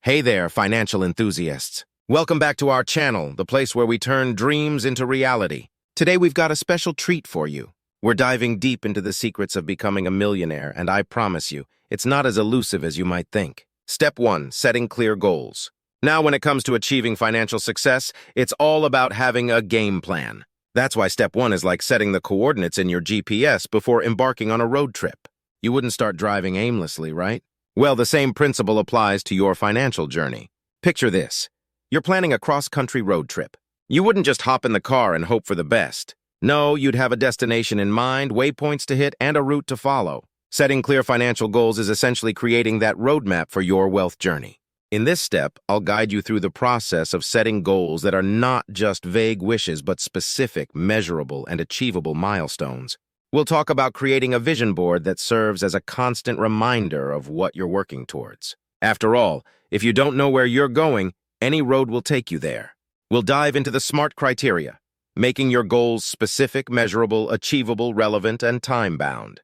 Hey there, financial enthusiasts. Welcome back to our channel, the place where we turn dreams into reality. Today we've got a special treat for you. We're diving deep into the secrets of becoming a millionaire, and I promise you, it's not as elusive as you might think. Step 1, setting clear goals. Now, when it comes to achieving financial success, it's all about having a game plan. That's why step 1 is like setting the coordinates in your GPS before embarking on a road trip. You wouldn't start driving aimlessly, right? Well, the same principle applies to your financial journey. Picture this. You're planning a cross-country road trip. You wouldn't just hop in the car and hope for the best. No, you'd have a destination in mind, waypoints to hit, and a route to follow. Setting clear financial goals is essentially creating that roadmap for your wealth journey. In this step, I'll guide you through the process of setting goals that are not just vague wishes, but specific, measurable, and achievable milestones. We'll talk about creating a vision board that serves as a constant reminder of what you're working towards. After all, if you don't know where you're going, any road will take you there. We'll dive into the SMART criteria, making your goals specific, measurable, achievable, relevant, and time-bound.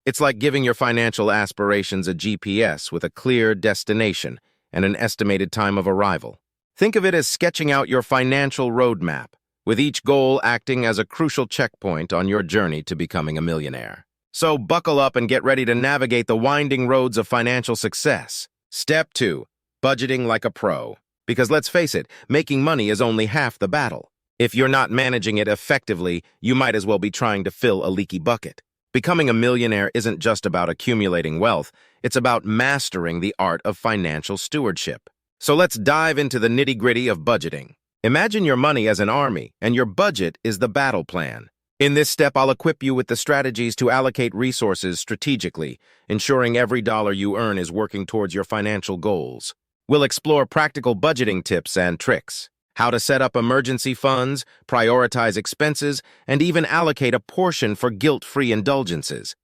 It's like giving your financial aspirations a GPS with a clear destination and an estimated time of arrival. Think of it as sketching out your financial roadmap, with each goal acting as a crucial checkpoint on your journey to becoming a millionaire. So buckle up and get ready to navigate the winding roads of financial success. Step 2, budgeting like a pro. Because let's face it, making money is only half the battle. If you're not managing it effectively, you might as well be trying to fill a leaky bucket. Becoming a millionaire isn't just about accumulating wealth, it's about mastering the art of financial stewardship. So let's dive into the nitty-gritty of budgeting. Imagine your money as an army, and your budget is the battle plan. In this step, I'll equip you with the strategies to allocate resources strategically, ensuring every dollar you earn is working towards your financial goals. We'll explore practical budgeting tips and tricks, how to set up emergency funds, prioritize expenses, and even allocate a portion for guilt-free indulgences.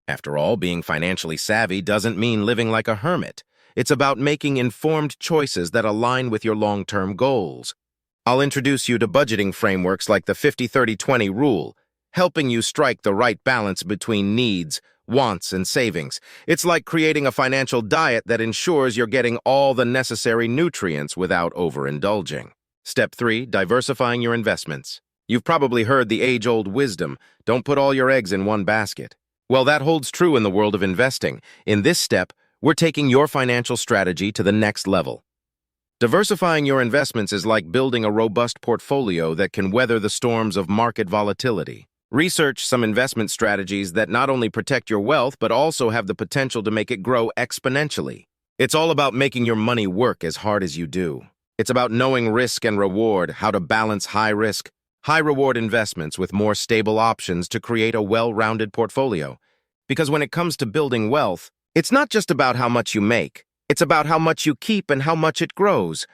After all, being financially savvy doesn't mean living like a hermit. It's about making informed choices that align with your long-term goals. I'll introduce you to budgeting frameworks like the 50-30-20 rule, helping you strike the right balance between needs, wants, and savings. It's like creating a financial diet that ensures you're getting all the necessary nutrients without overindulging. Step 3, diversifying your investments. You've probably heard the age-old wisdom, don't put all your eggs in one basket. Well, that holds true in the world of investing. In this step, we're taking your financial strategy to the next level. Diversifying your investments is like building a robust portfolio that can weather the storms of market volatility. Research some investment strategies that not only protect your wealth, but also have the potential to make it grow exponentially. It's all about making your money work as hard as you do. It's about knowing risk and reward, how to balance high-risk, high-reward investments with more stable options to create a well-rounded portfolio. Because when it comes to building wealth, it's not just about how much you make. It's about how much you keep and how much it grows.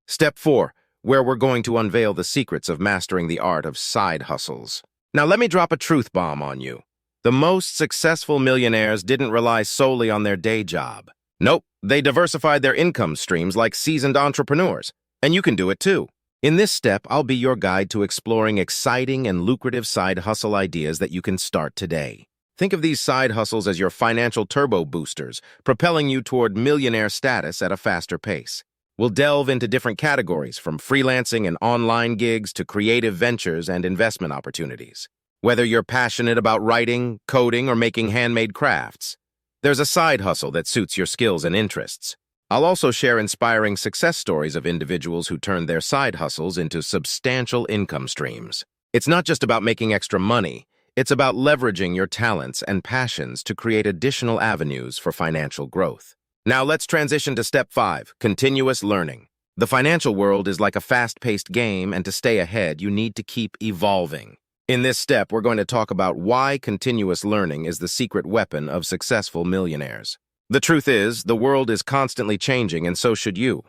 Step 4, where we're going to unveil the secrets of mastering the art of side hustles. Now let me drop a truth bomb on you. The most successful millionaires didn't rely solely on their day job. Nope, they diversified their income streams like seasoned entrepreneurs. And you can do it too. In this step, I'll be your guide to exploring exciting and lucrative side hustle ideas that you can start today. Think of these side hustles as your financial turbo boosters, propelling you toward millionaire status at a faster pace. We'll delve into different categories, from freelancing and online gigs to creative ventures and investment opportunities. Whether you're passionate about writing, coding, or making handmade crafts, there's a side hustle that suits your skills and interests. I'll also share inspiring success stories of individuals who turned their side hustles into substantial income streams. It's not just about making extra money. It's about leveraging your talents and passions to create additional avenues for financial growth. Now let's transition to step 5, continuous learning. The financial world is like a fast-paced game, and to stay ahead, you need to keep evolving. In this step, we're going to talk about why continuous learning is the secret weapon of successful millionaires. The truth is, the world is constantly changing, and so should you.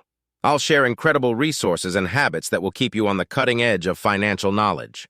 I'll share incredible resources and habits that will keep you on the cutting edge of financial knowledge.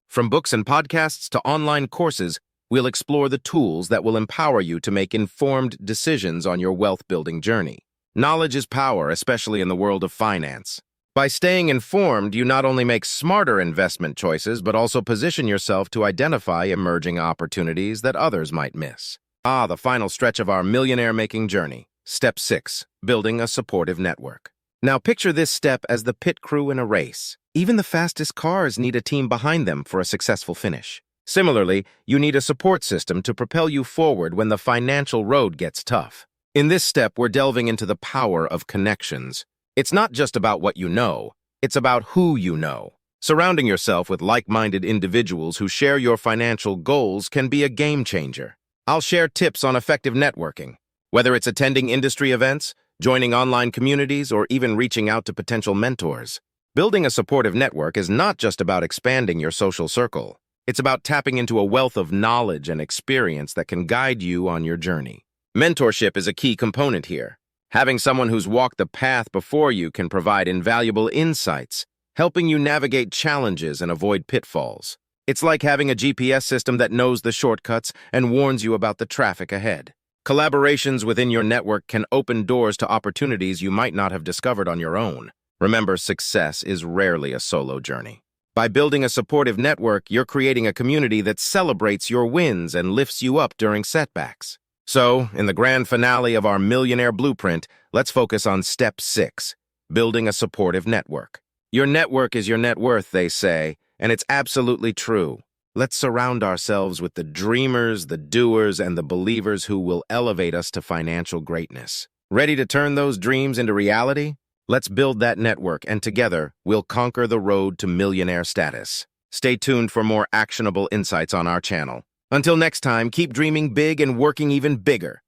From books and podcasts to online courses, we'll explore the tools that will empower you to make informed decisions on your wealth-building journey. Knowledge is power, especially in the world of finance. By staying informed, you not only make smarter investment choices, but also position yourself to identify emerging opportunities that others might miss. The final stretch of our millionaire-making journey. Step 6. Building a supportive network. Now picture this step as the pit crew in a race. Even the fastest cars need a team behind them for a successful finish. Similarly, you need a support system to propel you forward when the financial road gets tough. In this step, we're delving into the power of connections. It's not just about what you know, it's about who you know. Surrounding yourself with like-minded individuals who share your financial goals can be a game changer. I'll share tips on effective networking. Whether it's attending industry events, joining online communities, or even reaching out to potential mentors. Building a supportive network is not just about expanding your social circle. It's about tapping into a wealth of knowledge and experience that can guide you on your journey. Mentorship is a key component here. Having someone who's walked the path before you can provide invaluable insights, helping you navigate challenges and avoid pitfalls. It's like having a GPS system that knows the shortcuts and warns you about the traffic ahead. Collaborations within your network can open doors to opportunities you might not have discovered on your own. Remember, success is rarely a solo journey. By building a supportive network, you're creating a community that celebrates your wins and lifts you up during setbacks. So, in the grand finale of our Millionaire Blueprint, let's focus on Step 6, building a supportive network. Your network is your net worth, they say, and it's absolutely true. Let's surround ourselves with the dreamers, the doers, and the believers who will elevate us to financial greatness. Ready to turn those dreams into reality? Let's build that network, and together, we'll conquer the road to millionaire status. Stay tuned for more actionable insights on our channel. Until next time, keep dreaming big and working even bigger.